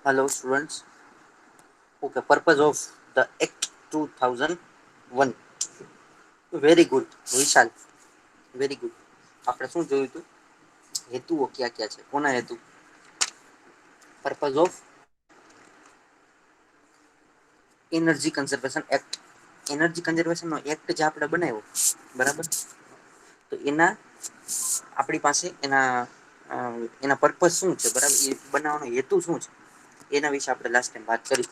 Hello, students. Okay, purpose of the Act 2001. Very good Vishal, very good. આપણે શું જોયું હતું? હેતુઓ ક્યાં ક્યાં છે? કોના હેતુ? Purpose of energy conservation act. Energy conservation નો એક્ટ જે આપણે બનાવ્યો, બરાબર? તો એના આપણી પાસે એના પર્પઝ શું છે, બરાબર? એ બનાવવાનો હેતુ શું છે? એના વિશે આપણે લાસ્ટ ટાઈમ વાત કરી.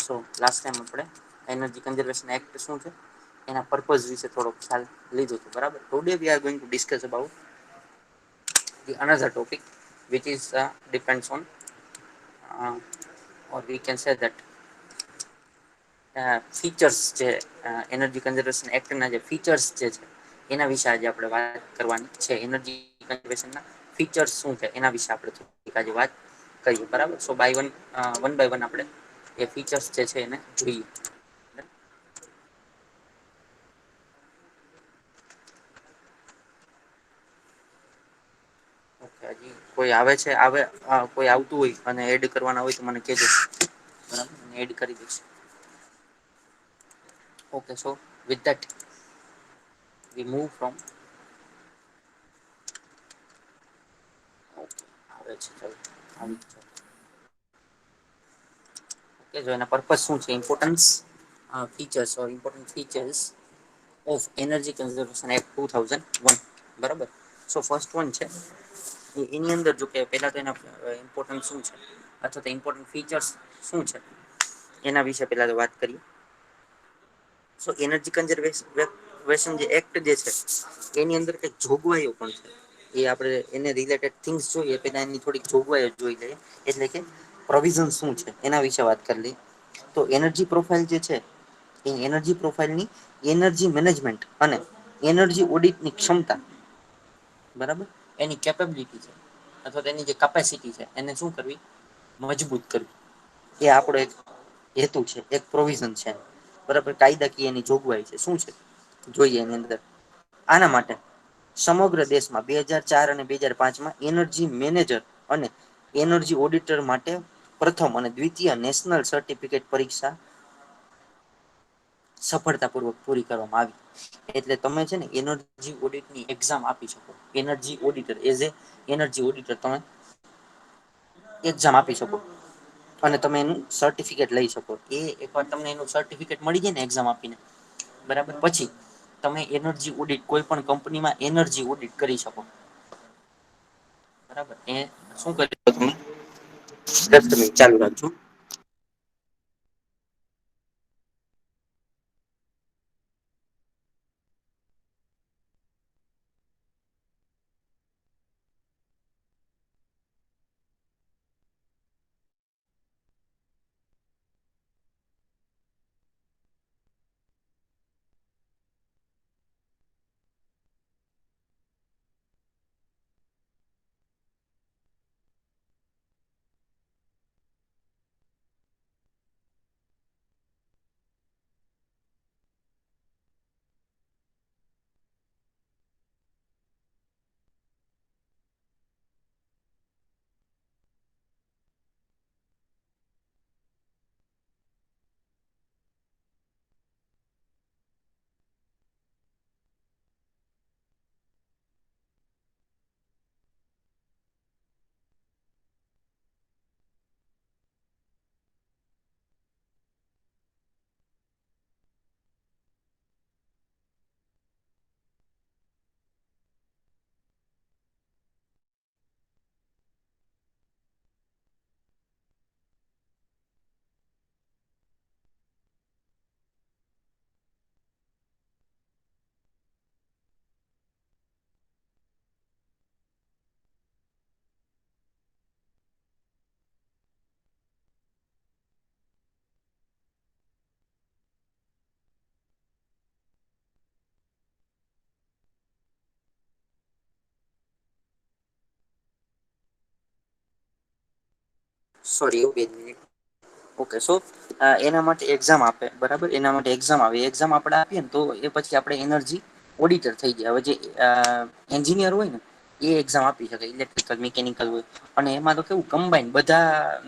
સો લાસ્ટ ટાઈમ આપણે એનર્જી કન્ઝર્વેશન એક્ટ શું છે, એના પર્પઝ વિશે થોડો ખ્યાલ લીધો હતો, બરાબર? Today we are going to discuss about the another topic which is depends on or we can say that features છે. એનર્જી કન્ઝર્વેશન એક્ટના જે ફીચર્સ જે છે એના વિશે આજે આપણે વાત કરવાની છે. એનર્જી કન્ઝર્વેશનના ફીચર્સ શું છે એના વિશે આપણે થોડીક આજે વાત કરીએ, બરાબર? So bye one by one આપણે એ ફીચર્સ જે છે એને જોઈએ. ઓકે, હજી કોઈ આવે છે? કોઈ આવતું હોય અને એડ કરવાના હોય તો મને કહેજો, બરાબર? એડ કરી દઈશ. Okay, so with that we move from. Okay, આવે છે, ચાલો આવી જ. ઓકે, જો એના પર્પઝ શું છે, importance features or important features of energy conservation act 2001, બરાબર? સો ફર્સ્ટ વન છે એની અંદર જો કે પહેલા તો એના ઇમ્પોર્ટન્ટ શું છે અથવા તો ઇમ્પોર્ટન્ટ ફીચર્સ શું છે એના વિશે પહેલા તો વાત કરીએ. સો એનર્જી કન્ઝર્વેશન જે એક્ટ જે છે એની અંદર કઈક જોગવાઈઓ પણ છે. એ આપણે એને રિલેટેડ થિંગ્સ જોઈએ પેલા એની થોડીક જોગવાઈઓ જોઈ લઈએ. એટલે કે પ્રોવિઝન શું છે એના વિશે વાત કરી લઈએ. તો એનર્જી પ્રોફાઈલ જે છે એ એનર્જી પ્રોફાઈલની એનર્જી મેનેજમેન્ટ અને એનર્જી ઓડિટની ક્ષમતા, બરાબર, એની કેપેબિલિટી છે અથવા તેની જે કેપેસિટી છે એને શું કરવી? મજબૂત કરવી. એ આપણો એક હેતુ છે, એક પ્રોવિઝન છે, બરાબર? કાયદાકીય એની જોગવાઈ છે. શું છે જોઈએ એની અંદર? આના માટે સમગ્ર દેશમાં 2004 અને 2005માં એનર્જી મેનેજર અને એનર્જી ઓડિટર માટે પ્રથમ અને દ્વિતીય નેશનલ સર્ટિફિકેટ પરીક્ષા સફળતાપૂર્વક પૂરી કરવામાં આવી. એટલે તમે છે ને એનર્જી ઓડિટની એક્ઝામ આપી શકો. Energy auditor as a energy auditor તમે એક્ઝામ આપી શકો અને તમે એનું સર્ટિફિકેટ લઈ શકો. એ એકવાર તમને એનું સર્ટિફિકેટ મળી જાય ને એક્ઝામ આપીને, બરાબર, પછી તમે એનર્જી ઓડિટ કોઈ પણ કંપનીમાં એનર્જી ઓડિટ કરી શકો. બરાબર, એ શું કરી તમે 10 મિનિટ ચાલુ રાખજો. સોરી, બે મિનિટ. ઓકે, સો એના માટે એક્ઝામ આપે, બરાબર? એના માટે એક્ઝામ આવે. એક્ઝામ આપણે આપીએ ને તો એ પછી આપણે એનર્જી ઓડિટર થઈ ગયા. હવે જે એન્જિનિયર હોય ને એ એક્ઝામ આપી શકે ઇલેક્ટ્રિકલ મિકેનિકલ હોય અને એમાં તો કેવું કમ્બાઈન બધા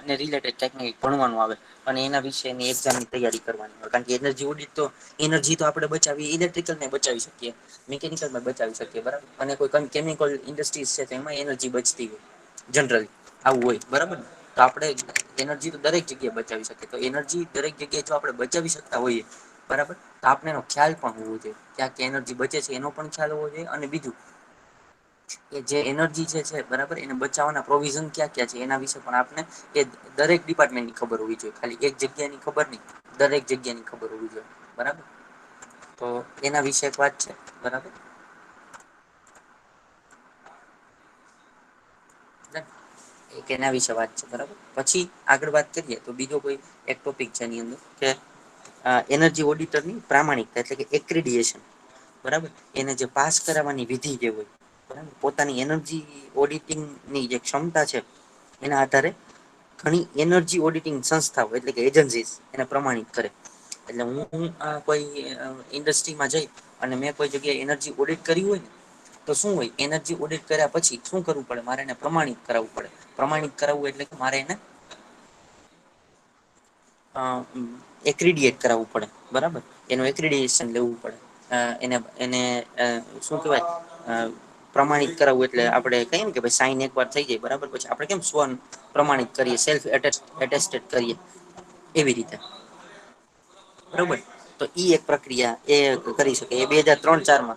ને રિલેટેડ ટેકનિક ભણવાનું આવે અને એના વિશેની એક્ઝામની તૈયારી કરવાની હોય કારણ કે એનર્જી ઓડિટ તો એનર્જી તો આપણે બચાવી ઇલેક્ટ્રિકલ ને બચાવી શકીએ મિકેનિકલમાં બચાવી શકીએ બરાબર અને કોઈ કેમિકલ ઇન્ડસ્ટ્રીઝ છે તો એમાં એનર્જી બચતી હોય જનરલી આવું હોય બરાબર ને તો આપણે એનર્જી તો દરેક જગ્યાએ બચાવી શકીએ તો એનર્જી દરેક જગ્યાએ જો આપણે બચાવી શકતા હોઈએ બરાબર તો આપણે એનો ખ્યાલ પણ હોવો જોઈએ ક્યાં ક્યાં એનર્જી બચે છે એનો પણ ખ્યાલ હોવો જોઈએ અને બીજું કે જે એનર્જી છે બરાબર એને બચાવવાના પ્રોવિઝન ક્યાં ક્યાં છે એના વિશે પણ આપને એ દરેક ડિપાર્ટમેન્ટની ખબર હોવી જોઈએ ખાલી એક જગ્યાની ખબર નહી દરેક જગ્યાની ખબર હોવી જોઈએ બરાબર તો એના વિશે એક વાત છે બરાબર એક એના વિશે વાત છે બરાબર પછી આગળ વાત કરીએ તો બીજો કોઈ એક ટોપિક છે એની અંદર કે એનર્જી ઓડિટરની પ્રામાણિકતા એટલે કે એક્રિડિએશન બરાબર એને જે પાસ કરાવવાની વિધિ જે હોય બરાબર પોતાની એનર્જી ઓડિટિંગની જે ક્ષમતા છે એના આધારે ઘણી એનર્જી ઓડિટિંગ સંસ્થાઓ એટલે કે એજન્સી એને પ્રમાણિત કરે એટલે હું કોઈ ઇન્ડસ્ટ્રીમાં જઈ અને મેં કોઈ જગ્યાએ એનર્જી ઓડિટ કર્યું હોય ને તો શું હોય એનર્જી ઓડિટ કર્યા પછી શું કરવું પડે મારે એને પ્રમાણિત કરાવવું પડે પ્રમાણિત કરાવવું એટલે કે મારે એને એક્રિડિએટ કરાવવું પડે બરાબર એનું એક્રિડિએશન લેવું પડે એને એને શું કેવાય પ્રમાણિત કરાવવું એટલે આપડે કઈએ ને કે સાઈન એક વાર થઈ જાય બરાબર પછી આપડે કેમ સ્વન પ્રમાણિત કરીએ સેલ્ફ એટેસ્ટેડ કરીએ એવી રીતે બરોબર તો ઈ એક પ્રક્રિયા એ કરી શકે એ 2003-4 માં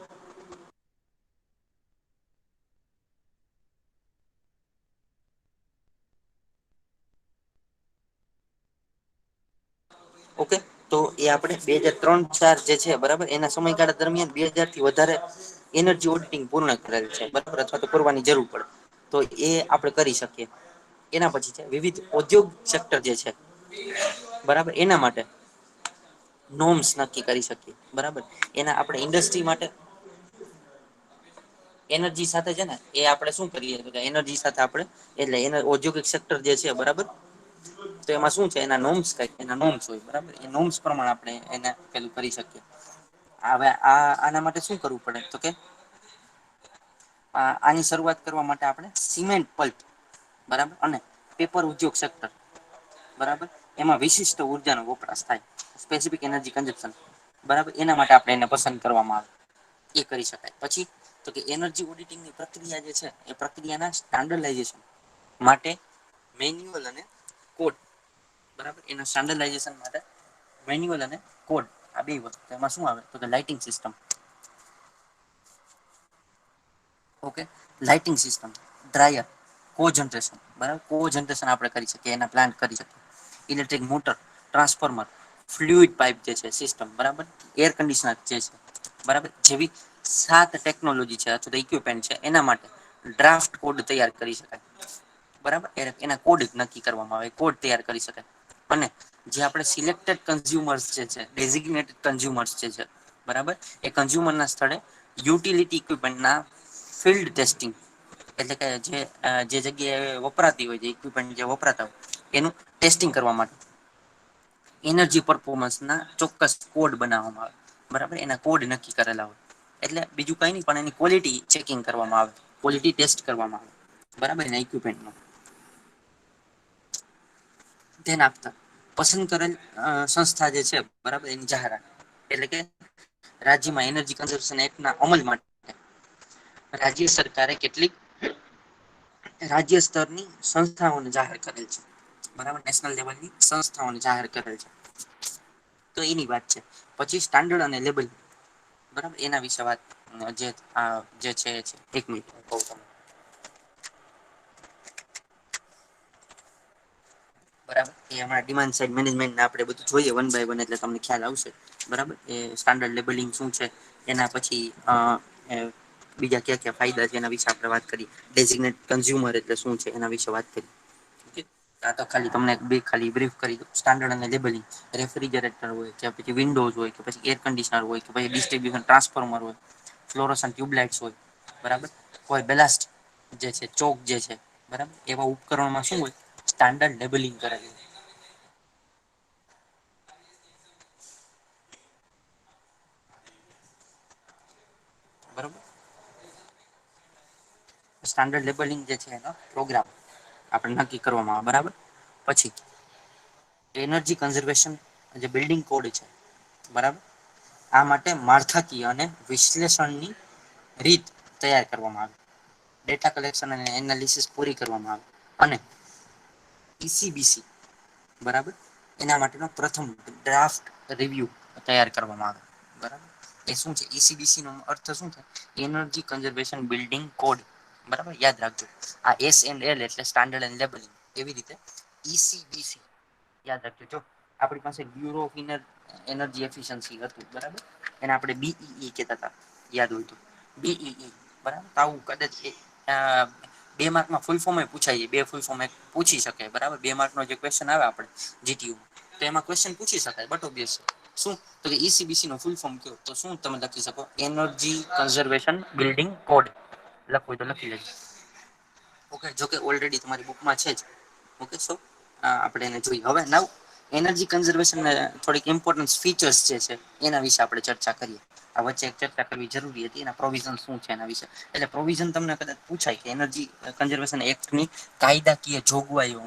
ઓકે તો એ આપણે 2003-4 જે છે બરાબર એના સમયગાળા દરમિયાન 2000 થી વધારે એનર્જી ઓડિટિંગ પૂર્ણ કરેલ છે બરાબર અથવા તો કરવાની જરૂર પડે તો એ આપણે કરી શકીએ એના પછી છે વિવિધ ઔદ્યોગ સેક્ટર જે છે બરાબર એના માટે નોમ્સ નક્કી કરી શકીએ બરાબર એના આપણે ઇન્ડસ્ટ્રી માટે એનર્જી સાથે છે ને એ આપડે શું કરીએ એનર્જી સાથે આપણે એટલે એને ઔદ્યોગિક સેક્ટર જે છે બરાબર તો એમાં શું છે એના નોમ્સ કઈ એના નોમ્સ હોય બરાબર એ નોમ્સ પ્રમાણે આપણે એને પેલું કરી શકીએ હવે આના માટે શું કરવું પડે તો કે આની શરૂઆત કરવા માટે આપણે સિમેન્ટ પલ્પ બરાબર અને પેપર ઉદ્યોગ સેક્ટર બરાબર એમાં વિશિષ્ટ ઉર્જાનો વપરાશ થાય સ્પેસિફિક એનર્જી કન્ઝપ્શન બરાબર એના માટે આપણે એને પસંદ કરવામાં આવે એ કરી શકાય પછી તો કે એનર્જી ઓડિટિંગની પ્રક્રિયા જે છે એ પ્રક્રિયાના સ્ટાન્ડર્લાઈઝેશન માટે મેન્યુઅલ અને કોડ બરાબર એના સ્ટાન્ડર્ડઇઝેશન માટે મેન્યુઅલ અને કોડ આ બે વસ્તુ એમાં શું આવે તો કે lighting system okay lighting system dryer કો જનરેશન બરાબર કો જનરેશન આપણે કરી શકીએ એના પ્લાન્ટ કરી શકીએ electric motor transformer fluid pipe જે છે સિસ્ટમ બરાબર એર કન્ડિશનર જે છે બરાબર જેવી 7 ટેકનોલોજી છે અથવા ઈક્વિપમેન્ટ છે એના માટે ડ્રાફ્ટ કોડ તૈયાર કરી શકાય બરાબર એના કોડ નક્કી કરવામાં આવે કોડ તૈયાર કરી શકાય અને જે આપણે સિલેક્ટડ કન્ઝ્યુમર્સ જે છે ડેઝિગ્નેટેડ કન્ઝ્યુમર્સ જે છે બરાબર એ કન્ઝ્યુમર ના સ્થળે યુટિલિટી ઇક્વિપમેન્ટના ફિલ્ડ ટેસ્ટિંગ એટલે કે જે જગ્યાએ વપરાતી હોય ઇક્વિપમેન્ટ જે વપરાતા હોય એનું ટેસ્ટિંગ કરવા માટે એનર્જી પરફોર્મન્સ ના ચોક્કસ કોડ બનાવવામાં આવે બરાબર એના કોડ નક્કી કરેલા હોય એટલે બીજું કઈ નહી પણ એની ક્વોલિટી ચેકિંગ કરવામાં આવે ક્વોલિટી ટેસ્ટ કરવામાં આવે બરાબર ને ઇક્વિપમેન્ટ ધ્યાન આપતા પસંદ કરેલ સંસ્થા જે છે બરાબર એની જાહેરાત એટલે કે રાજ્યમાં એનર્જી કન્ઝર્વેશન એક્ટ ના અમલ માટે રાજ્ય સરકારે કેટલીક રાજ્ય સ્તરની સંસ્થાઓને જાહેર કરેલ છે બરાબર નેશનલ લેવલની સંસ્થાઓને જાહેર કરેલ છે તો એની વાત છે પછી સ્ટાન્ડર્ડ અને લેબલ બરાબર એના વિશે વાત જે છે એક મિનિટ બરાબર એ હમણાં ડિમાન્ડ સાઇડ મેનેજમેન્ટ આપણે બધું જોઈએ વન બાય વન એટલે તમને ખ્યાલ આવશે બરાબર એ સ્ટાન્ડર્ડ લેબલિંગ શું છે એના પછી બીજા ક્યાં ક્યા ફાયદા છે એના વિશે આપણે વાત કરી ડેઝિગ્નેટ કન્ઝ્યુમર એટલે શું છે એના વિશે વાત કરી તો ખાલી તમને બે ખાલી બ્રીફ કરી દો સ્ટાન્ડર્ડ અને લેબલિંગ રેફ્રિજરેટર હોય કે પછી વિન્ડોઝ હોય કે પછી એર કન્ડિશનર હોય કે પછી ડિસ્ટ્રીબ્યુશન ટ્રાન્સફોર્મર હોય ફ્લોરોસન ટ્યુબલાઇટ્સ હોય બરાબર કોઈ બેલાસ્ટ જે છે ચોક જે છે બરાબર એવા ઉપકરણમાં શું હોય સ્ટાન્ડર્ડ લેબલિંગ કરેલું બરોબર સ્ટાન્ડર્ડ લેબલિંગ જે છે એનો પ્રોગ્રામ આપણે નક્કી કરવામાં આવે બરાબર. પછી એનર્જી કન્ઝર્વેશન જે બિલ્ડિંગ કોડ છે બરાબર. આ માટે માળખાકીય અને વિશ્લેષણની રીત તૈયાર કરવામાં આવે. ડેટા કલેક્શન અને એનાલિસિસ પૂરી કરવામાં આવે અને ઈસીબીસી બરાબર એના માટેનો પ્રથમ ડ્રાફ્ટ રિવ્યુ તૈયાર કરવામાં આવે બરાબર. એ શું છે ઈસીબીસી નો અર્થ શું છે એનર્જી કન્ઝર્વેશન બિલ્ડિંગ કોડ બરાબર યાદ રાખજો આ એસ એન્ડ એલ એટલે સ્ટાન્ડર્ડ એન્ડ લેબલિંગ એવી રીતે ઈસીબીસી યાદ રાખજો જો આપણી પાસે બ્યુરો ઓફ એનર્જી એફિસયન્સી હતું બરાબર એને આપણે બીઈ કેતા હતા યાદ હોય તો બીઈ બરાબર આવું કદાચ બે માર્કમાં ફૂલ ફોર્મ પૂછાય બે ફૂલ ફોર્મ પૂછી શકે બરાબર બે માર્ક નો જે ક્વેશ્ચન આવે આપણે જીટીયુ તો એમાં ક્વેશ્ચન પૂછી શકાય બટ ઓબ્વિયસ શું તો કે ઈસીબીસી નો ફૂલ ફોર્મ કયો તો શું તમે લખી શકો એનર્જી કન્ઝર્વેશન બિલ્ડિંગ કોડ લખવું હોય તો લખી લેજો ઓકે જોકે ઓલરેડી તમારી બુકમાં છે જ ઓકે સો આપણે એને જોઈએ હવે નવ એનર્જી કન્ઝર્વેશન થોડીક ઇમ્પોર્ટન્ટ ફીચર્સ જે છે એના વિશે આપણે ચર્ચા કરીએ આ વચ્ચે એક ચર્ચા કરવી જરૂરી હતી એના પ્રોવિઝન શું છે એના વિશે એટલે પ્રોવિઝન તમને કદાચ પૂછાય કે એનર્જી કન્ઝર્વેશન એક્ટની કાયદાકીય જોગવાઈઓ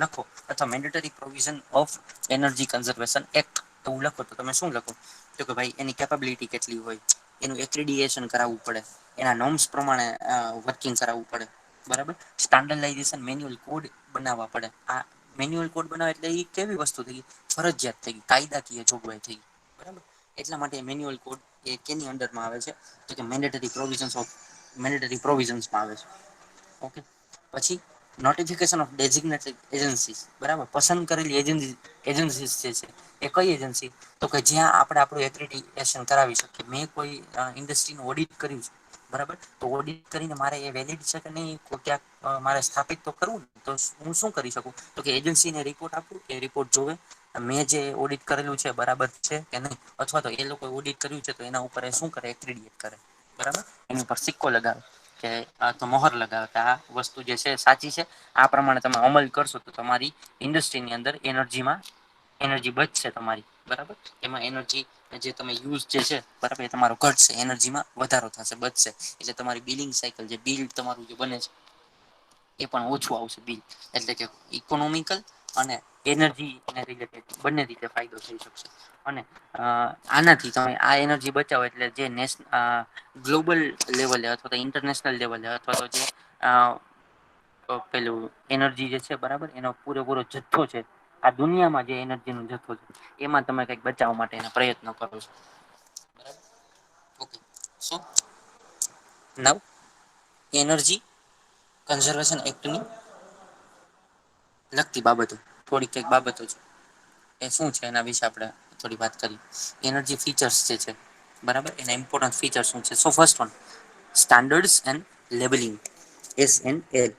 લખો અથવા mandatory provision of energy conservation act એવું લખો તો તમે શું લખો તો કે ભાઈ એની કેપેબિલિટી કેટલી હોય એનું એક્રિડિએશન કરાવવું પડે એના નોર્મ્સ પ્રમાણે વર્કિંગ કરાવવું પડે બરાબર સ્ટાન્ડર્લાઈઝેશન મેન્યુઅલ કોડ બનાવવા પડે આ મેન્યુઅલ કોડ બનાવે એટલે એ કેવી વસ્તુ થઈ ફરજિયાત થઈ ગઈ કાયદાકીય જોગવાઈ થઈ બરાબર એટલા માટે મેન્યુઅલ કોડ એ કેની અંડરમાં આવે છે તો કે મેન્ડેટરી પ્રોવિઝન્સ ઓફ મેન્ડેટરી પ્રોવિઝન્સમાં આવે છે ઓકે પછી નોટિફિકેશન ઓફ ડેઝિગ્નેટેડ એજન્સી બરાબર પસંદ કરેલી એજન્સી જે છે એ કઈ એજન્સી તો કે જ્યાં આપણે આપણું એક્રિડિટેશન કરાવી શકીએ મેં કોઈ ઇન્ડસ્ટ્રીનું ઓડિટ કર્યું છે બરાબર તો ઓડિટ કરીને મારે એ વેલિડ છે કે નહીં ક્યાંક મારે સ્થાપિત તો કરવું ને તો હું શું કરી શકું તો કે એજન્સીને રિપોર્ટ આપું એ રિપોર્ટ જોવે મેં જે ઓડિટ કરેલું છે બરાબર છે કે નહીં અથવા તો એ લોકો ઓડિટ કર્યું છે તો એના ઉપર શું કરે એક્રિડિએટ કરે બરાબર એની ઉપર સિક્કો લગાવે કે તો મોહર લગાવે કે આ વસ્તુ જે છે સાચી છે આ પ્રમાણે તમે અમલ કરશો તો તમારી ઇન્ડસ્ટ્રીની અંદર એનર્જી બચશે તમારી બરાબર એમાં એનર્જી જે તમે યુઝ જે છે બરાબર એ તમારો ઘટશે એનર્જીમાં વધારો થશે બચશે એટલે તમારી બિલિંગ સાયકલ જે બિલ તમારું જે બને છે એ પણ ઓછું આવશે બિલ એટલે કે ઇકોનોમિકલ અને એનર્જી રિલેટેડ બંને રીતે ફાયદો થઈ શકશે અને આનાથી તમે આ એનર્જી બચાવો એટલે જે ગ્લોબલ લેવલે અથવા તો ઇન્ટરનેશનલ લેવલે અથવા તો જે પેલું એનર્જી જે છે બરાબર એનો પૂરેપૂરો જથ્થો છે આ દુનિયામાં જે એનર્જી નો જથ્થો છે એમાં તમે કઈક બચાવવા માટેના પ્રયત્નો કરો છો બરાબર ઓકે સો નવ એનર્જી કન્ઝર્વેશન એક્ટની લગતી બાબતો થોડીક કઈક બાબતો છે એ શું છે એના વિશે આપણે થોડી વાત કરી એનર્જી ફીચર્સ જે છે બરાબર એના ઇમ્પોર્ટન્ટ ફીચર શું છે so first one standards and labelling S and L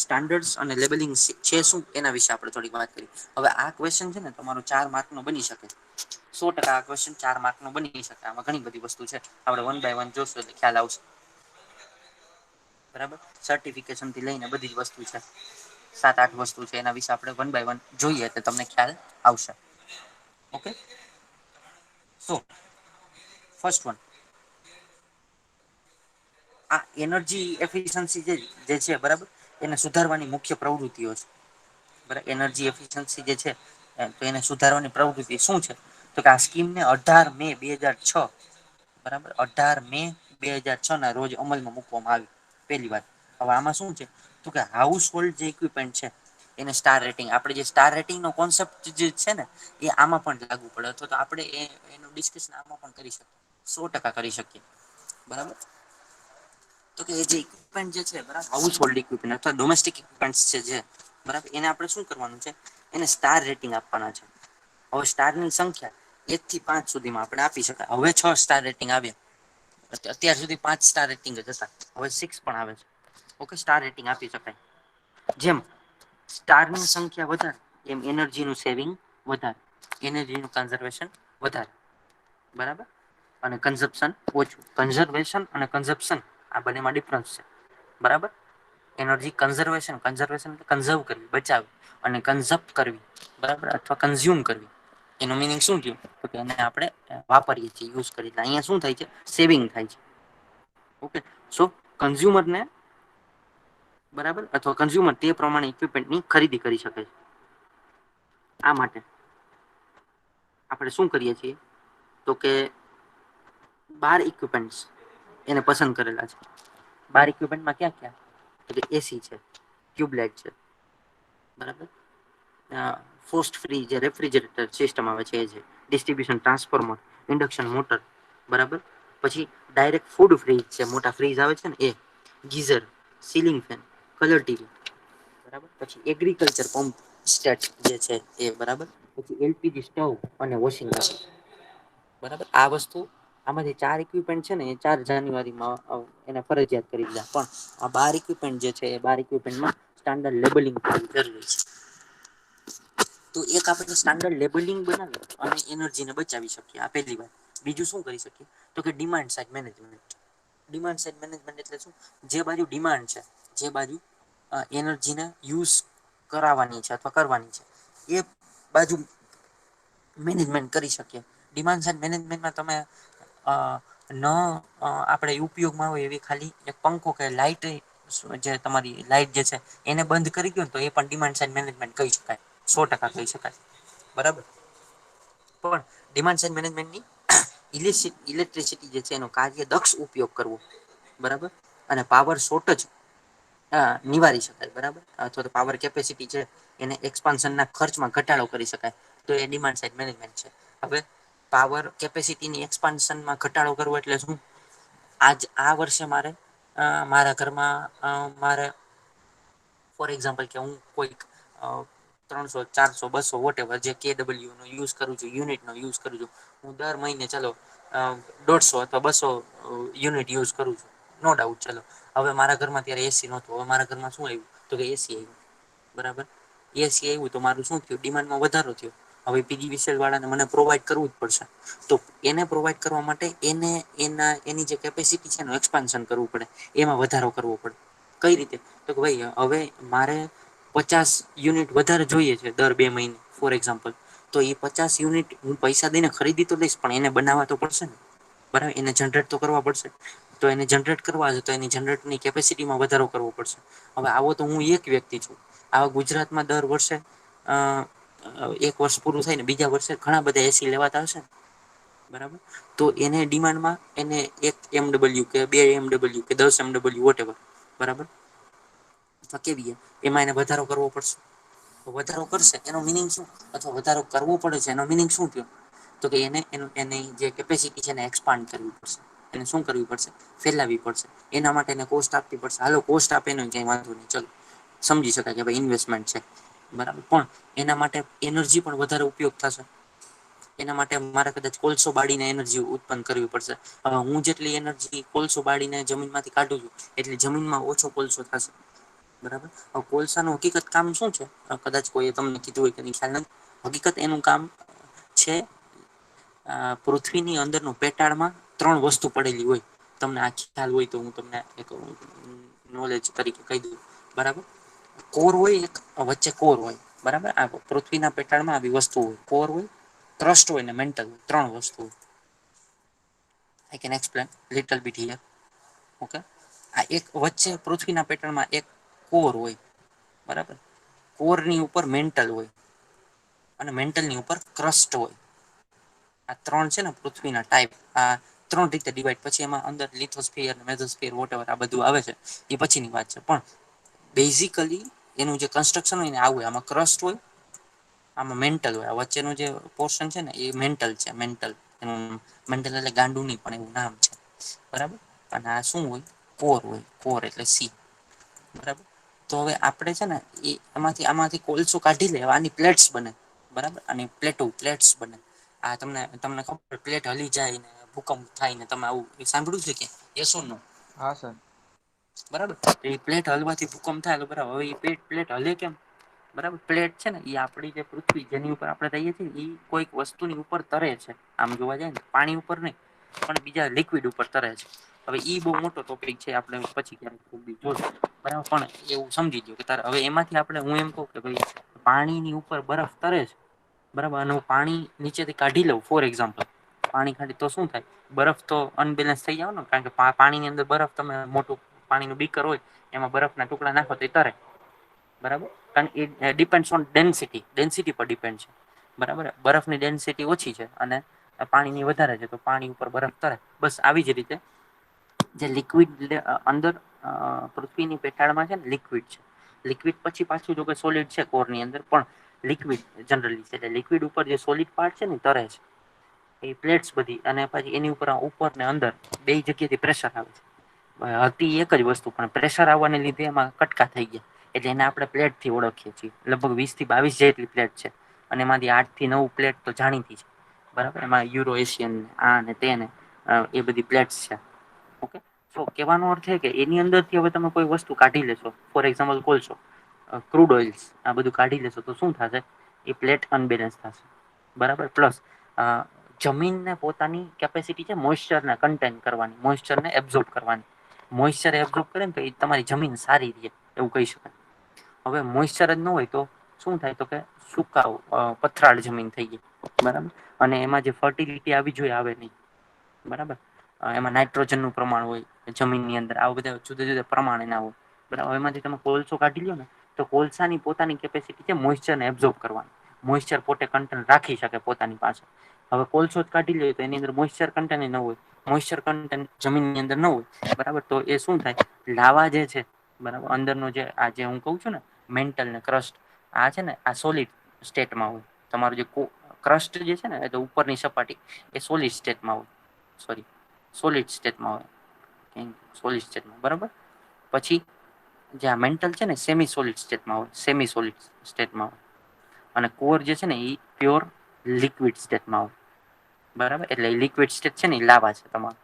standard અને લેબલિંગ છે શું એના વિશે આપણે થોડીક વાત કરી હવે આ ક્વેશ્ચન છે ને તમારો 4 માર્ક નો બની શકે 100% આ ક્વેશ્ચન 4 માર્ક નો બની શકે આમાં ઘણી બધી વસ્તુ છે આપણે વન બાય વન જોશું એટલે ખ્યાલ આવશે બરાબર સર્ટિફિકેશન થી લઈને બધી જ વસ્તુ છે 7-8 વસ્તુ છે એના વિશે આપણે વન બાય વન જોઈએ એટલે તમને ખ્યાલ આવશે ઓકે સો ફર્સ્ટ વન આ એનર્જી એફિસયન્સી જે છે બરાબર એને સુધારવાની મુખ્ય પ્રવૃત્તિઓ છે બરાબર એનર્જી એફિસયન્સી જે છે તો એને સુધારવાની પ્રવૃત્તિ શું છે તો કે આ સ્કીમને 18 મે 2006 બરાબર 18 મે 2006 ના રોજ અમલમાં મુૂકવામાં આવ્યું પેલી વાત હવે આમાં શું છે તો કે હાઉસ હોલ્ડ જે ઇક્વિપમેન્ટ છે એને સ્ટાર રેટિંગ આપણે જે સ્ટાર રેટિંગ નો કોન્સેપ્ટ જે છે ને એ આમાં પણ લાગુ પડે અથવા તો આપણે એનું ડિસ્કશન આમાં પણ કરી શકીએ 100% કરી શકીએ બરાબર તો કે જે ઇક્વિપમેન્ટ જે છે બરાબર હાઉસ હોલ્ડ ઇક્વિપમેન્ટ અથવા ડોમેસ્ટિક ઇક્વિપમેન્ટ છે બરાબર એને આપણે શું કરવાનું છે એને સ્ટાર રેટિંગ આપવાના છે હવે સ્ટારની સંખ્યા 1 થી 5 સુધીમાં આપણે આપી શકાય હવે 6 સ્ટાર રેટિંગ આવ્યા અત્યાર સુધી 5 સ્ટાર રેટિંગ જ હતા હવે 6 પણ આવે છે ઓકે સ્ટાર રેટિંગ આપી શકાય જેમ સ્ટારની સંખ્યા વધારે એમ એનર્જી નું સેવિંગ વધારે એનર્જી નું કન્ઝર્વેશન વધારે બરાબર અને કન્ઝપ્શન ઓછું કન્ઝર્વેશન અને કન્ઝપ્શન આ બંનેમાં ડિફરન્સ છે બરાબર એનર્જી કન્ઝર્વેશન કન્ઝર્વ કરવી બચાવી અને કન્ઝપ્ટ કરવી બરાબર અથવા કન્ઝ્યુમ કરવી એનું મિનિંગ શું થયું તો કે એને આપણે વાપરીએ છીએ યુઝ કરીએ અહિયાં શું થાય છે સેવિંગ થાય છે ઓકે સો કન્ઝ્યુમર ને બરાબર, અથવા કન્ઝ્યુમર તે પ્રમાણે ઇક્વિપમેન્ટની ખરીદી કરી શકે છે. આ માટે આપણે શું કરીએ છીએ, તો કે 12 ઇક્વિપમેન્ટ્સ એને પસંદ કરેલા છે. 12 ઇક્વિપમેન્ટમાં ક્યાં ક્યાં? તો કે એસી છે, ટ્યુબલાઇટ છે, બરાબર. ફોસ્ટ ફ્રી જે રેફ્રિજરેટર સિસ્ટમ આવે છે એ છે. ડિસ્ટ્રીબ્યુશન ટ્રાન્સફોર્મર, ઇન્ડક્શન મોટર, બરાબર. પછી ડાયરેક્ટ ફૂડ ફ્રીજ છે, મોટા ફ્રીજ આવે છે ને એ, geyser, ceiling fan, colour TV, બરાબર. પછી એગ્રીકલ્ચર પંપ સ્ટેટ જે છે એ, બરાબર. પછી એલપીજી સ્ટવ અને વોશિંગ મશીન, બરાબર. આ વસ્તુ આમાંથી 4 ઇક્વિપમેન્ટ છે ને એ 4 જાન્યુઆરીમાં એને ફરજિયાત કરી દીધા, પણ આ 12 ઇક્વિપમેન્ટ જે છે એ 12 ઇક્વિપમેન્ટમાં સ્ટાન્ડર્ડ લેબલિંગ જરૂરી છે. તો એક આપણે સ્ટાન્ડર્ડ લેબલિંગ બનાવી અને એનર્જીને બચાવી શકીએ, આ પહેલી વાત. બીજું શું કરી શકીએ, તો કે demand side management. Demand side management એટલે શું? જે બાજુ ડિમાન્ડ છે, જે બાજુ એનર્જીને યુઝ કરાવવાની છે અથવા કરવાની છે, એ બાજુ મેનેજમેન્ટ કરી શકીએ. ડિમાન્ડ સાઇડ મેનેજમેન્ટમાં તમે ન આપણે ઉપયોગમાં હોય એવી ખાલી એક પંખો કે લાઈટ, જે તમારી લાઈટ જે છે એને બંધ કરી દો ને તો એ પણ ડિમાન્ડ સાઇડ મેનેજમેન્ટ કહી શકાય. 100% કહી શકાય, બરાબર. પણ ડિમાન્ડ સાઇડ મેનેજમેન્ટની ઇલેક્ટ્રિસિટી જે છે એનો કાર્ય દક્ષ ઉપયોગ કરવો, બરાબર. અને પાવર શોર્ટેજ નિવારી શકાય, બરાબર. અથવા તો પાવર કેપેસિટી છે એને એક્સપાન્શનના ખર્ચમાં ઘટાડો કરી શકાય, તો એ ડિમાન્ડ સાઇડ મેનેજમેન્ટ છે. હવે પાવર કેપેસિટીની એક્સપાન્શનમાં ઘટાડો કરવો એટલે શું? આ વર્ષે મારા ઘરમાં મારે ફોર એક્ઝામ્પલ કે હું કોઈક 300, 400, 200 વોટેવર જે કેડબલ્યુ નો યુઝ કરું છું, યુનિટ નો યુઝ કરું છું, હું દર મહિને ચાલો 150 અથવા 200 યુનિટ યુઝ કરું છું, નો ડાઉટ. ચાલો, હવે મારા ઘરમાં ત્યારે એસી નહોતું, હવે મારા ઘરમાં શું આવ્યું, તો કે એસી આવ્યું, બરાબર. એસી આવ્યું તો મારું શું થયું, ડિમાન્ડમાં વધારો થયો. હવે પીજીવીસીએલ વાળાને મને પ્રોવાઈડ કરવું જ પડશે. તો એને પ્રોવાઈડ કરવા માટે એની જે કેપેસિટી છે એનું એક્સપાન્શન કરવું પડે, એમાં વધારો કરવો પડે. કઈ રીતે? તો કે ભાઈ હવે મારે 50 યુનિટ વધારે જોઈએ છે દર 2 મહિને, ફોર એક્ઝામ્પલ. તો એ 50 યુનિટ હું પૈસા દઈને ખરીદી તો લઈશ, પણ એને બનાવવા તો પડશે ને, બરાબર. એને જનરેટ તો કરવા પડશે. તો એને જનરેટ કરવા છે તો એની જનરેટની કેપેસિટીમાં વધારો કરવો પડશે. હવે આવો તો હું એક વ્યક્તિ છું. આવા ગુજરાતમાં દર વર્ષે એક વર્ષ પૂરું થાય ને બીજા વર્ષે ઘણા બધા એસી લેવાતા હશે ને, બરાબર. તો એને ડિમાન્ડમાં એને 1 MW કે 2 MW કે 10 MW વોટેવર, બરાબર. કેવી એમાં એને વધારો કરવો પડશે. તો વધારો કરશે એનો મિનિંગ શું, અથવા વધારો કરવો પડે છે એનો મિનિંગ શું થયો, તો કે એની જે કેપેસિટી છે એને એક્સપાન્ડ કરવી પડશે. એને શું કરવી પડશે? ફેલાવવી પડશે. એના માટે એને કોસ્ટ આપવી પડશે. હાલો, કોસ્ટ આપે ને કઈ વાંધો નહીં, ચલો સમજી શકાય કે ભાઈ ઇન્વેસ્ટમેન્ટ છે, બરાબર. પણ એના માટે એનર્જી પણ વધારે ઉપયોગ થશે. એના માટે મારે કદાચ કોલસો બાળીને એનર્જી ઉત્પન્ન કરવી પડશે. હવે હું જેટલી એનર્જી કોલસો બાળીને જમીનમાંથી કાઢું છું, એટલે જમીનમાં ઓછો કોલસો થશે, બરાબર. હવે કોલસાનું હકીકત કામ શું છે, કદાચ કોઈ તમને કીધું હોય કે ખ્યાલ નથી. હકીકત એનું કામ છે, પૃથ્વીની અંદરનું પેટાળમાં 3 વસ્તુ પડેલી હોય. તમને આ ખ્યાલ હોય તો હું તમને એક નોલેજ તરીકે કહી દઉં, બરાબર. કોર હોય એક, વચ્ચે કોર હોય, બરાબર. આ પૃથ્વીના પેટાળમાં આવી વસ્તુ હોય, કોર હોય, ટ્રસ્ટ હોય ને મેન્ટલ હોય, 3 વસ્તુ. I can explain little bit here, okay. આ એક વચ્ચે પૃથ્વીના પેટર્નમાં એક કોર હોય, બરાબર. કોરની ઉપર મેન્ટલ હોય અને મેન્ટલની ઉપર ક્રસ્ટ હોય. આ 3 છે ને પૃથ્વીના ટાઈપ, આ 3 રીતે ડિવાઈડ. પછી એમાં અંદર લિથોસ્ફિયર, મેસોસ્ફિયર, વોટેવર આ બધું આવે છે, એ પછીની વાત છે. પણ બેઝિકલી એનું જે કન્સ્ટ્રક્શન હોય ને આવું હોય. આમાં ક્રસ્ટ હોય, આમાં મેન્ટલ હોય. આ વચ્ચેનું જે પોર્શન છે ને એ મેન્ટલ છે, મેન્ટલ. મેન્ટલ એટલે ગાંડું નહી, પણ એવું નામ છે, બરાબર. અને આ શું હોય? કોર હોય. કોર એટલે સી, બરાબર. તો હવે આપણે છે ને આમાંથી કોલસો કાઢી લે, આની પ્લેટ્સ બને, બરાબર. અને પ્લેટ્સ બને. આ તમને ખબર પ્લેટ હલી જાય ને ભૂકંપ થાય ને, તમે આવું સાંભળ્યું છે કે? યસ ઓર નો? હા સર. બરાબર. એ પ્લેટ હલવાથી ભૂકંપ થાય, બરાબર. હવે એ પ્લેટ હલે કેમ? બરાબર. પ્લેટ છે ને એ આપડી જે પૃથ્વી જેની ઉપર આપણે રહીએ છીએ ને, એ કોઈક વસ્તુની ઉપર તરે છે. આમ જોવા જાય ને પાણી ઉપર નહી, પણ બીજા લિક્વિડ ઉપર તરે છે. હવે ઈ બહુ મોટો ટોપિક છે, આપણે પછી ક્યારેક જોશું, બરાબર. પણ એવું સમજી ગયો કે તારે હવે એમાંથી આપણે, હું એમ કહું કે ભાઈ પાણીની ઉપર બરફ તરે છે, બરાબર. અને હું પાણી નીચેથી કાઢી લઉં, ફોર એક્ઝામ્પલ, પાણી કાઢી તો શું થાય? બરફ તો અનબેલેન્સ થઈ જાવ ને, કારણ કે પાણીની અંદર બરફ તમે મોટું પાણીનું બીકર હોય એમાં બરફના ટુકડા નાખો તો એ તરે. બરાબર કારણ એ ડિપેન્ડસ ઓન ડેન્સિટી પર ડિપેન્ડ છે. બરાબર બરફની ડેન્સિટી ઓછી છે અને પાણીની વધારે છે તો પાણી ઉપર બરફ તરે બસ આવી જ રીતે જે લિક્વિડ અંદર પૃથ્વીની પેટાળમાં છે ને લિક્વિડ છે. લિક્વિડ પછી પાછું જો કે સોલિડ છે કોરની અંદર પણ લિક્વિડ જનરલી છે એટલે લિક્વિડ ઉપર જે સોલડ પાર્ટ છે ને તરે છે. એ પ્લેટ્સ બધી અને પછી એની ઉપર ને અંદર બે જગ્યાથી પ્રેશર આવે છે. હતી એક જ વસ્તુ પણ પ્રેશર આવવાને લીધે એમાં કટકા થઈ ગયા. એટલે એને આપણે પ્લેટ થી ઓળખીએ છીએ લગભગ 20 થી 22 જેટલી પ્લેટ છે. અને એમાંથી 8 થી 9 પ્લેટ તો જાણીતી છે. બરાબર એમાં યુરો એશિયન આ તેને એ બધી પ્લેટ્સ છે. ઓકે તો કેવાનો અર્થ છે કે એની અંદર થી હવે તમે કોઈ વસ્તુ કાઢી લેશો ફોર એક્ઝામ્પલ કોલસો ક્રૂડ ઓઇલ્સ આ બધું કાઢી લેશો તો શું થશે એ પ્લેટ અનબેલેન્સ થશે. બરાબર પ્લસ જમીનને પોતાની કેપેસિટી છે મોઈસ્ચરને કન્ટેન કરવાની મોઈસ્ચરને એબ્ઝોર્બ કરવાની. મોઈસ્ચર એબ્ઝોર્બ કરે ને તો એ તમારી જમીન સારી રહે એવું કહી શકાય. હવે મોઈસ્ચર જ ન હોય તો શું થાય તો કે સુકાવ પથરાળ જમીન થઈ ગઈ. બરાબર અને એમાં જે ફર્ટિલિટી આવી જોઈએ આવે નહી બરાબર. એમાં નાઇટ્રોજનનું પ્રમાણ હોય જમીનની અંદર આવા બધા જુદા જુદા પ્રમાણ એના હોય. બરાબર એમાંથી તમે કોલસો કાઢી લો ને તો કોલસાની પોતાની કેપેસિટી છે મોઈસ્ચરને એબ્ઝોર્બ કરવાની. મોઈસ્ચર પોતે કન્ટેન્ટ રાખી શકે પોતાની પાસે. હવે કોલસો જ કાઢી લે તો એની અંદર મોઈસ્ચર કન્ટેન્ટ ન હોય. મોઈસ્ચર કન્ટેન્ટ જમીનની અંદર ન હોય બરાબર તો એ શું થાય લાવા જે છે. બરાબર અંદરનું જે આજે હું કઉ છું ને મેન્ટલ ને ક્રસ્ટ આ છે ને આ સોલિડ સ્ટેટમાં હોય તમારું જે ક્રસ્ટ જે છે ને ઉપરની સપાટી એ સોલિડ સ્ટેટમાં હોય. સોરી સોલિડ સ્ટેટમાં હોય સોલિડ સ્ટેટમાં બરાબર પછી જે આ મેન્ટલ છે ને સેમી સોલિડ સ્ટેટમાં હોય સેમી સોલિડ સ્ટેટમાં હોય. અને કોર જે છે ને એ પ્યોર લિક્વિડ સ્ટેટમાં હોય. બરાબર એટલે લિક્વિડ સ્ટેટ છે ને લાવા છે તમારો.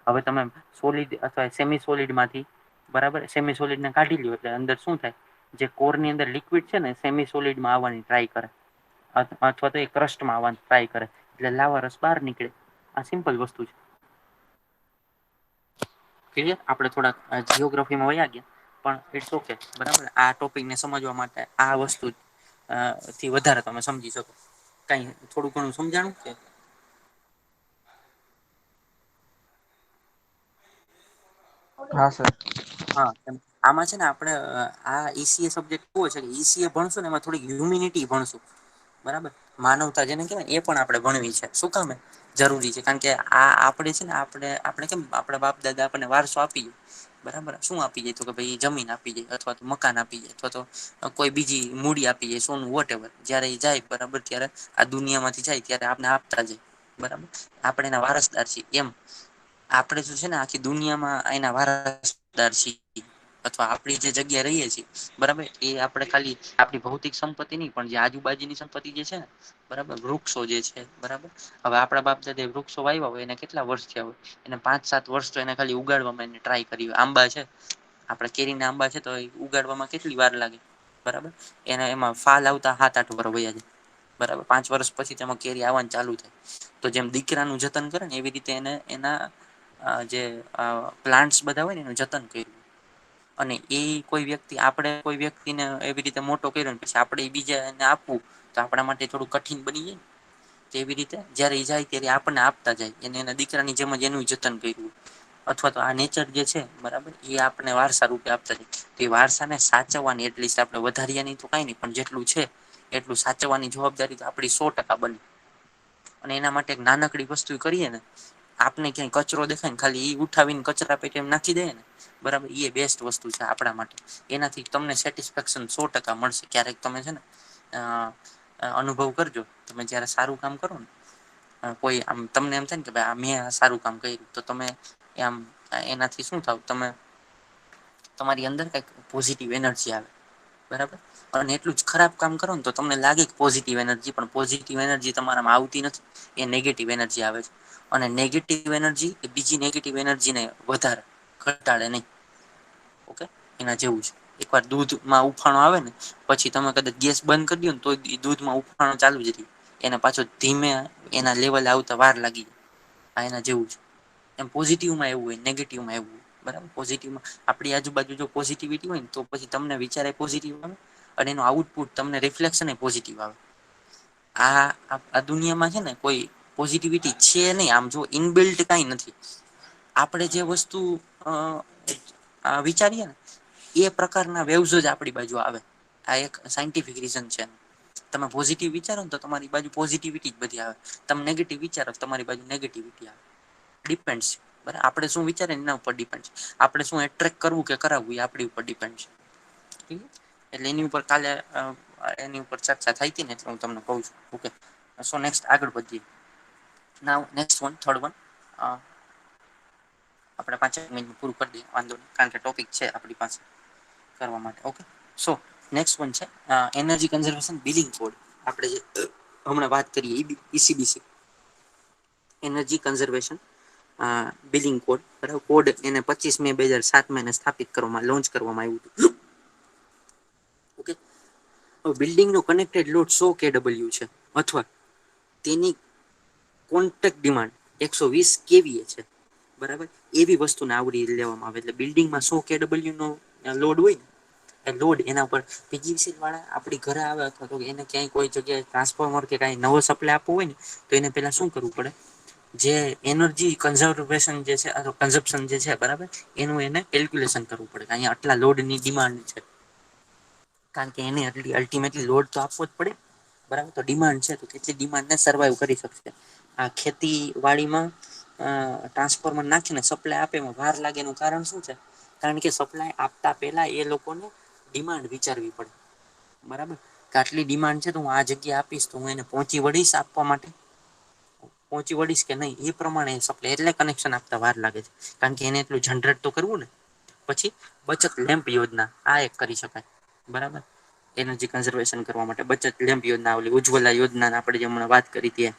હવે તમે સોલિડ અથવા સેમી સોલિડ માંથી બરાબર સેમી સોલિડ ને કાઢી લ્યો એટલે અંદર શું થાય જે કોર ની અંદર લિક્વિડ છે ને સેમી સોલિડમાં આવવાની ટ્રાય કરે. અથવા તો એ ક્રસ્ટમાં આવવાની ટ્રાય કરે એટલે લાવા રસ બહાર નીકળે આ સિમ્પલ વસ્તુ છે. ક્લિયર આપણે થોડા જીઓગ્રાફીમાં વયા ગયા. પણ ઇટ્સ ઓકે બરાબર આ ટોપિકને સમજવા માટે આ વસ્તુ થી વધારે તમે સમજી શકો કઈ થોડું ઘણું સમજાણું કે હા સર. હા આમાં છે ને આપડે આ ઈસી સબ્જેક્ટ કેવો છે કે ઈસી એ ભણશું ને એમાં થોડી હ્યુમિનિટી ભણશું. બરાબર માનવતા જેને કેવાય એ પણ આપણે ભણવી છે શું કામે જરૂરી છે કારણ કે આ આપડે છે ને આપણે કેમ આપણા બાપ દાદા આપણને વારસો આપી બરાબર શું આપી જાય તો કે ભાઈ જમીન આપી જાય અથવા તો મકાન આપી જાય અથવા તો કોઈ બીજી મૂડી આપી જાય સોનું વોટ એવર જયારે એ જાય બરાબર ત્યારે આ દુનિયા માંથી જાય ત્યારે આપને આપતા જાય બરાબર આપણે એના વારસદાર છીએ એમ આપડે શું છે ને આખી દુનિયામાં એના વારસદાર છીએ અથવા આપણી જે જગ્યા રહીએ છીએ બરાબર એ આપડે ખાલી આપણી ભૌતિક સંપત્તિ નહી પણ જે આજુબાજુની સંપત્તિ જે છે ને બરાબર વૃક્ષો જે છે બરાબર હવે આપણા બાપ દાદા વૃક્ષો વાયવા હોય એને કેટલા વર્ષ થયા હોય એને 5-7 વર્ષ તો એને ખાલી ઉગાડવામાં એને ટ્રાય કરી આંબા છે આપડે કેરી ના આંબા છે તો ઉગાડવામાં કેટલી વાર લાગે બરાબર એના એમાં ફાલ આવતા 7-8 વર્ષ વયા જાય બરાબર 5 વર્ષ પછી તેમાં કેરી આવવાનું ચાલુ થાય તો જેમ દીકરાનું જતન કરે ને એવી રીતે એને એના જે પ્લાન્ટસ બધા હોય ને એનું જતન કર્યું અને એ કોઈ વ્યક્તિ આપણે કોઈ વ્યક્તિને એવી રીતે મોટો કર્યો પછી આપણેે બીજાને આપવું તો આપણા માટે થોડું કઠિન બની જાય તેવી રીતે જયારે એ જાય ત્યારે આપણને આપતા જાય એને એના દીકરાની જેમ એનું જતન કર્યું અથવા તો આ નેચર જે છે બરાબર એ આપને વારસા રૂપે આપતા જાય તે વારસા ને સાચવવાની એટલીસ્ટ આપડે વધારીયા ની તો કઈ નઈ પણ જેટલું છે એટલું સાચવવાની જવાબદારી તો આપડી 100% બને અને એના માટે એક નાનકડી વસ્તુ કરીએ ને આપને ક્યાંય કચરો દેખાય ને ખાલી ઈ ઉઠાવીને કચરા પેટી એમ નાખી દે ને બરાબર એ બેસ્ટ વસ્તુ છે આપણા માટે એનાથી તમને સેટિસફેક્શન 100% મળશે ક્યારેક તમે છે ને અનુભવ કરજો તમે જયારે સારું કામ કરો ને કોઈ આમ તમને એમ થાય ને કે ભાઈ મેં સારું કામ કર્યું તો તમે આમ એનાથી શું થાવ તમે તમારી અંદર કઈક પોઝિટિવ એનર્જી આવે બરાબર અને એટલું જ ખરાબ કામ કરો ને તો તમને લાગે પોઝિટિવ એનર્જી પણ પોઝિટિવ એનર્જી તમારામાં આવતી નથી એ નેગેટિવ એનર્જી આવે છે અને નેગેટિવ એનર્જી એ બીજી નેગેટિવ એનર્જીને વધારે ઘટાડે નહી ઓકે એના જેવું છે એકવાર દૂધમાં ઉફાણો આવે ને પછી તમે કદાચ ગેસ બંધ કરી દો ને તો દૂધમાં ઉફાણો ચાલુ જ રહે એને પાછો ધીમે એના લેવલે આવતા વાર લાગી આ એના જેવું છે એમ પોઝિટિવમાં એવું હોય નેગેટિવમાં એવું હોય બરાબર પોઝિટિવમાં આપણી આજુબાજુ જો પોઝિટિવિટી હોય ને તો પછી તમને વિચારે પોઝિટિવ આવે અને એનું આઉટપુટ તમને રિફ્લેક્શન એ પોઝિટિવ આવે આ દુનિયામાં છે ને કોઈ પોઝિટિવિટી છે નહી આમ જો ઇનબિલ્ટ કઈ નથી આપણે જે વસ્તુ વિચારીએ ને એ પ્રકારના વેવઝ જ આપણી બાજુ આવે. આ એક સાયન્ટિફિક રીઝન છે. તમે પોઝિટિવ વિચારો ને તો તમારી બાજુ પોઝિટિવિટી જ બધી આવે. તમે નેગેટિવ વિચારો તમારી બાજુ નેગેટિવિટી આવે. ડિપેન્ડસ આપણે શું વિચારીએ એના ઉપર ડિપેન્ડ છે. આપણે શું એટ્રેક કરવું કે કરાવવું એ આપણી ઉપર ડિપેન્ડ છે. એટલે એની ઉપર કાલે એની ઉપર ચર્ચા થઈ હતી ને એટલે હું તમને કઉ છું. ઓકે સો નેક્સ્ટ આગળ વધીએ. નાઉ નેક્સ્ટ વન થર્ડ વન આપણે 5 મિનિટ પૂરું કરી દઈએ વાંધો નહીં કારણ કે ટોપિક છે આપણી પાસે કરવા માટે ઓકે. સો નેક્સ્ટ વન છે એનર્જી કન્ઝર્વેશન બિલિંગ કોડ. આપણે જે હમણાં વાત કરીએ ઈસીબીસી એનર્જી કન્ઝર્વેશન બિલિંગ કોડ બરાબર કોડ એને 25 મે 2007 એને સ્થાપિત કરવામાં લોન્ચ કરવામાં આવ્યું હતું. ઓકે બિલ્ડિંગ નો કનેક્ટેડ લોડ 100 કેડબલ્યુ છે અથવા તેની કોન્ટેક્ટ ડિમાન્ડ 120 કેવીએ છે. બરાબર એવી વસ્તુને આવરી લેવામાં આવે એટલે બિલ્ડિંગમાં 100 કેડબલ્યુ નો લોડ હોય ને લોડ એના ઉપર પીજીવીસીએલ વાળા આપડી ઘરે આવે અથવા તો એને ક્યાંય કોઈ જગ્યાએ ટ્રાન્સફોર્મર કે કઈ નવો સપ્લાય આપવો હોય ને તો એને પેલા શું કરવું પડે જે એનર્જી કન્ઝર્વેશન જે છે કન્ઝપ્શન જે છે બરાબર એનું એને કેલ્ક્યુલેશન કરવું પડે અહીંયા આટલા લોડ ની ડિમાન્ડ છે. કારણ કે એને અલ્ટિમેટલી લોડ તો આપવો જ પડે. બરાબર તો ડિમાન્ડ છે તો કેટલી ડિમાન્ડને સર્વાઈવ કરી શકશે. આ ખેતી વાડીમાં ટ્રાન્સફોર્મર નાખીને સપ્લાય આપે એમાં વાર લાગે એનું કારણ શું છે. કારણ કે સપ્લાય આપતા પેલા એ લોકોને ડિમાન્ડ વિચારવી પડે. બરાબર કે આટલી ડિમાન્ડ છે તો હું આ જગ્યા આપીશ તો હું એને પહોંચી વળીશ આપવા માટે પહોંચી વળીશ કે નહીં એ પ્રમાણે સપ્લાય એટલે કનેક્શન આપતા વાર લાગે છે. કારણ કે એને એટલું જનરેટ તો કરવું ને પછી બચત લેમ્પ યોજના આ એક કરી શકાય બરાબર એનર્જી કન્ઝર્વેશન કરવા માટે બચત લેમ્પ યોજના ઉજ્જવલા યોજના આપણે જે હમણાં વાત કરી હતી.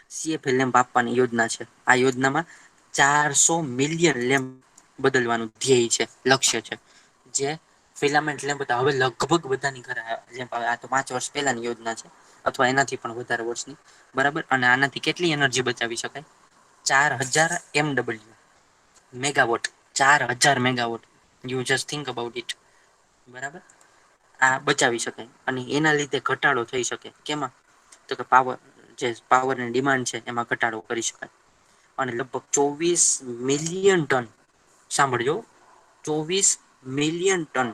સીએફએલ લેમ્પ આપવાની યોજના છે આ યોજનામાં 400 મિલિયન લેમ્પ બદલવાનું ધ્યેય છે લક્ષ્ય છે જે ફિલામેન્ટ લેમ્પ હતા હવે લગભગ બધાની ઘરે આ તો 5 વર્ષ પહેલાની યોજના છે. અથવા એનાથી પણ વધારે વર્ષની બરાબર અને આનાથી કેટલી એનર્જી બચાવી શકાય 4000 MW megawatt 4000 megawatt you just think about it બરાબર આ બચાવી શકાય અને એના લીધે ઘટાડો થઈ શકે કેમાં તો કે પાવરની ડિમાન્ડ છે એમાં ઘટાડો કરી શકાય. અને લગભગ 24 મિલિયન ટન સાંભળજો 24 મિલિયન ટન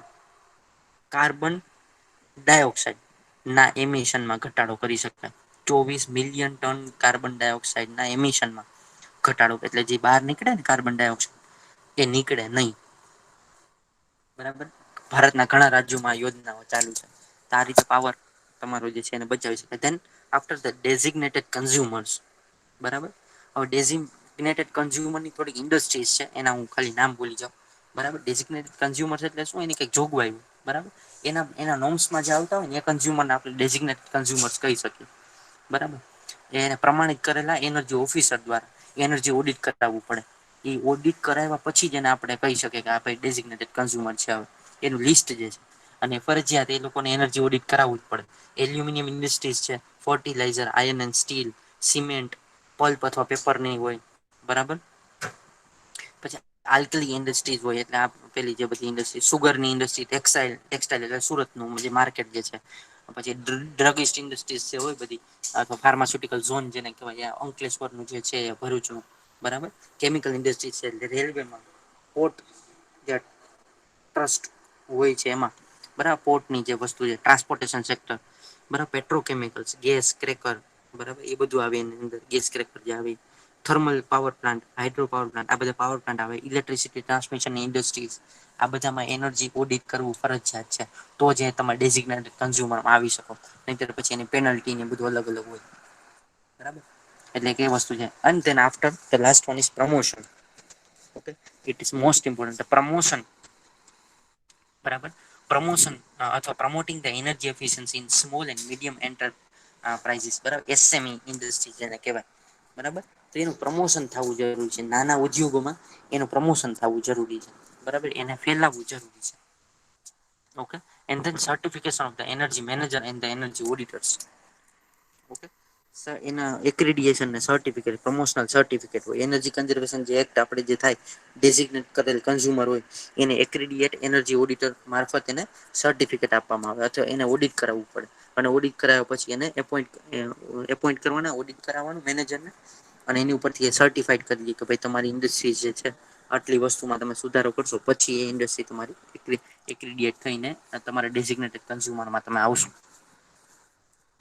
કાર્બન ડાયોક્સાઇડ ના એમિશનમાં ઘટાડો કરી શકાય. 24 મિલિયન ટન કાર્બન ડાયોક્સાઇડ ના એમિશનમાં ઘટાડો એટલે જે બહાર નીકળે ને કાર્બન ડાયોક્સાઇડ એ નીકળે નહીં. બરાબર ભારતના ઘણા રાજ્યોમાં આ યોજનાઓ ચાલુ છે આ રીતે પાવર તમારો જે છે એને બચાવી શકાય than after the designated consumers બરાબર હવે ડેઝિગ્નેટેડ કન્ઝ્યુમરની થોડીક ઇન્ડસ્ટ્રીઝ છે એના હું ખાલી નામ ભૂલી જાઉં બરાબર ડેઝિગ્નેટેડ કન્ઝ્યુમર એટલે શું એની કઈક જોગવાઈ બરાબર એના નોમ્સમાં જે આવતા હોય ને એ કન્ઝ્યુમરને આપણે ડેઝિગ્નેટેડ કન્ઝ્યુમર્સ કહી શકીએ. બરાબર એને પ્રમાણિત કરેલા એનર્જી ઓફિસર દ્વારા એનર્જી ઓડિટ કરાવવું પડે. એ ઓડિટ કરાવ્યા પછી જ એને આપણે કહી શકીએ કે આ ભાઈ ડેઝિગ્નેટેડ કન્ઝ્યુમર છે. એનું લિસ્ટ જે છે અને ફરજિયાત એ લોકોને એનર્જી ઓડિટ કરાવવું જ પડે. એલ્યુમિનિયમ ઇન્ડસ્ટ્રીઝ છે fertiliser iron and steel cement pulp અથવા પેપર નહીં હોય બરાબર પછી આલ્કલી ઇન્ડસ્ટ્રીઝ હોય એટલે પેલી જે બધી ઇન્ડસ્ટ્રી સુગરની ઇન્ડસ્ટ્રી ટેક્સટાઇલ એટલે સુરતનું જે માર્કેટ જે છે. પછી ડ્રગ ઇસ્ટ ઇન્ડસ્ટ્રીઝ હોય બધી અથવા ફાર્માસ્યુટિકલ ઝોન જેને કહેવાય અંકલેશ્વરનું જે છે ભરૂચનું બરાબર કેમિકલ ઇન્ડસ્ટ્રી છે રેલવેમાં પોર્ટ ટ્રસ્ટ હોય છે એમાં બરાબર પોર્ટની જે વસ્તુ છે ટ્રાન્સપોર્ટેશન સેક્ટર બરાબર પેટ્રોકેમિકલ્સ ગેસ ક્રેકર બરાબર એ બધું આવે એની અંદર ગેસ ક્રેકર જે આવે thermal power plant hydro power plant આ બધા પાવર પ્લાન્ટ આવે ઇલેક્ટ્રિસિટી ટ્રાન્સમિશન ઇન્ડસ્ટ્રીઝ આ બધામાં એનર્જી ઓડિટ કરવું ફરજિયાત છે. તો જે તમારે ડેઝિગ્નેટેડ કન્ઝ્યુમરમાં આવી શકો નહીંતર પછી એની પેનલ્ટી બધું અલગ અલગ હોય. બરાબર એટલે કે વસ્તુ છે અને then after the last one is promotion okay it is most important promotion બરાબર પ્રમોશન અથવા promoting the energy efficiency in small and medium enterprises બરાબર એસએમઈ ઇન્ડસ્ટ્રી જેને કહેવાય બરાબર તો એનું પ્રમોશન થવું જરૂરી છે નાના ઉદ્યોગોમાં એનું પ્રમોશન થવું જરૂરી છે બરાબર એને ફેલાવવું જરૂરી છે. Okay and then certification of the energy manager and the energy auditors okay એના એક્રેડેશન ને સર્ટિફિકેટ પ્રમોશનલ સર્ટિફિકેટ હોય એનર્જી કન્ઝર્વેશન જે એક્ટ આપણે જે થાય ડેઝિગ્નેટ કરેલ કન્ઝ્યુમર હોય એને એક્રીડિએટ એનર્જી ઓડિટર મારફત એને સર્ટિફિકેટ આપવામાં આવે અથવા એને ઓડિટ કરાવવું પડે અને ઓડિટ કરાવ્યા પછી એને એપોઈન્ટ કરવાના ઓડિટ કરાવવાનું મેનેજરને અને એની ઉપરથી સર્ટિફાઈડ કરી દઈએ કે ભાઈ તમારી ઇન્ડસ્ટ્રી જે છે. આટલી વસ્તુમાં તમે સુધારો કરશો પછી એ ઇન્ડસ્ટ્રી તમારી એક્રિડિએટ થઈને તમારે ડેઝિગ્નેટેડ કન્ઝ્યુમરમાં તમે આવશો.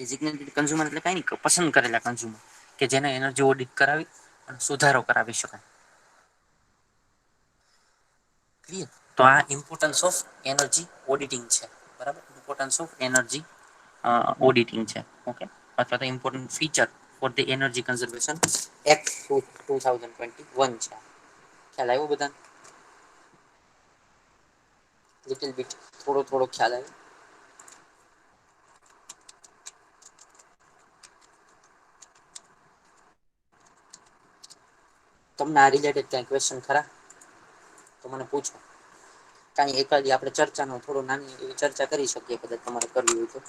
ડેઝિગ્નેટેડ કન્ઝ્યુમર એટલે કાંઈ નઈ પસંદ કરેલા કન્ઝ્યુમર કે જેને એનર્જી ઓડિટ કરાવી અને સુધારો કરાવી શકાય. ક્લિયર? તો આ ઇમ્પોર્ટન્સ ઓફ એનર્જી ઓડિટિંગ છે. બરાબર ઇમ્પોર્ટન્સ ઓફ એનર્જી ઓડિટિંગ છે. ઓકે અથવા તો important feature for the energy conservation act 2021 છે. ખ્યાલ આવ્યો બધાને? લિટલ બીટ થોડો થોડો ખ્યાલ આવ્યો. તમને આ રિલેટેડ કઈ ક્વેશ્ચન ખરા? તો મને પૂછો. કાંઈ એકાદી આપણે ચર્ચાનો થોડો નાની એવી ચર્ચા કરી શકીએ કદાચ તમારે કરવી હોય તો.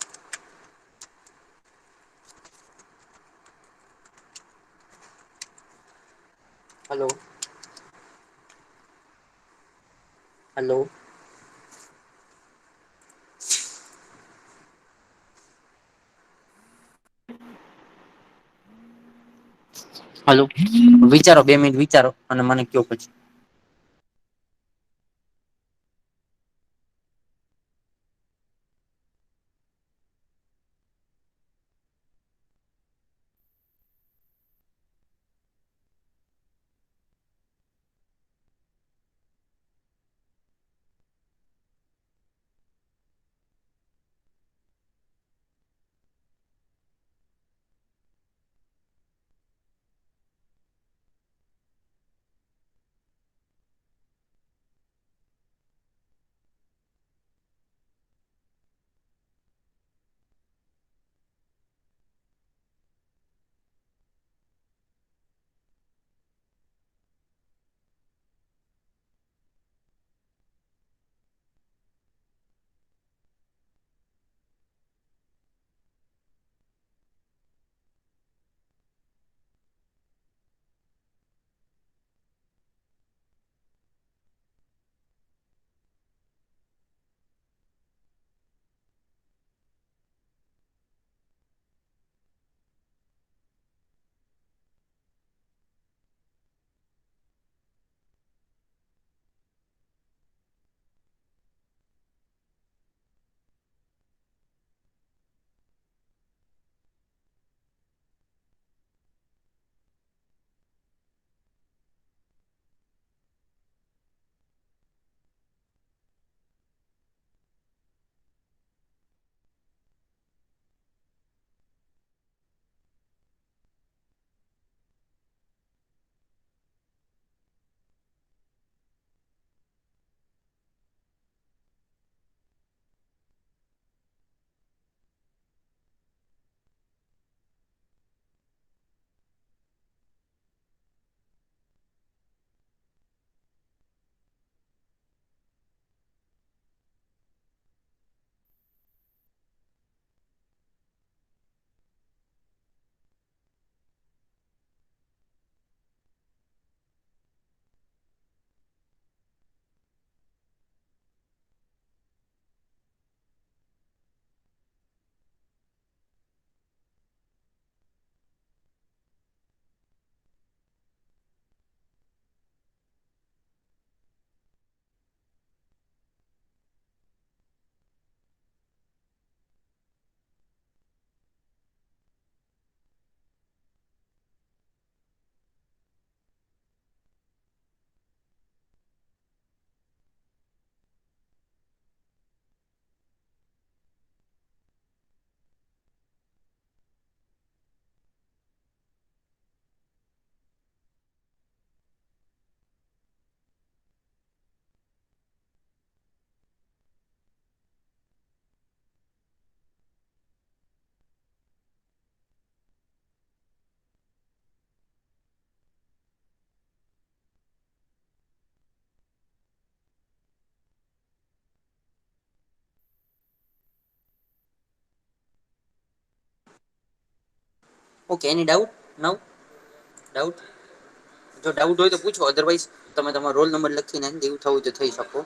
હલો હલો હલો વિચારો 2 મિનિટ વિચારો અને મને કયો પછી. ઓકે એની ડાઉટ નાઉ ડાઉટ જો ડાઉટ હોય તો પૂછો અધરવાઈઝ તમે તમારો રોલ નંબર લખીને દેવું થવું તો થઈ શકો.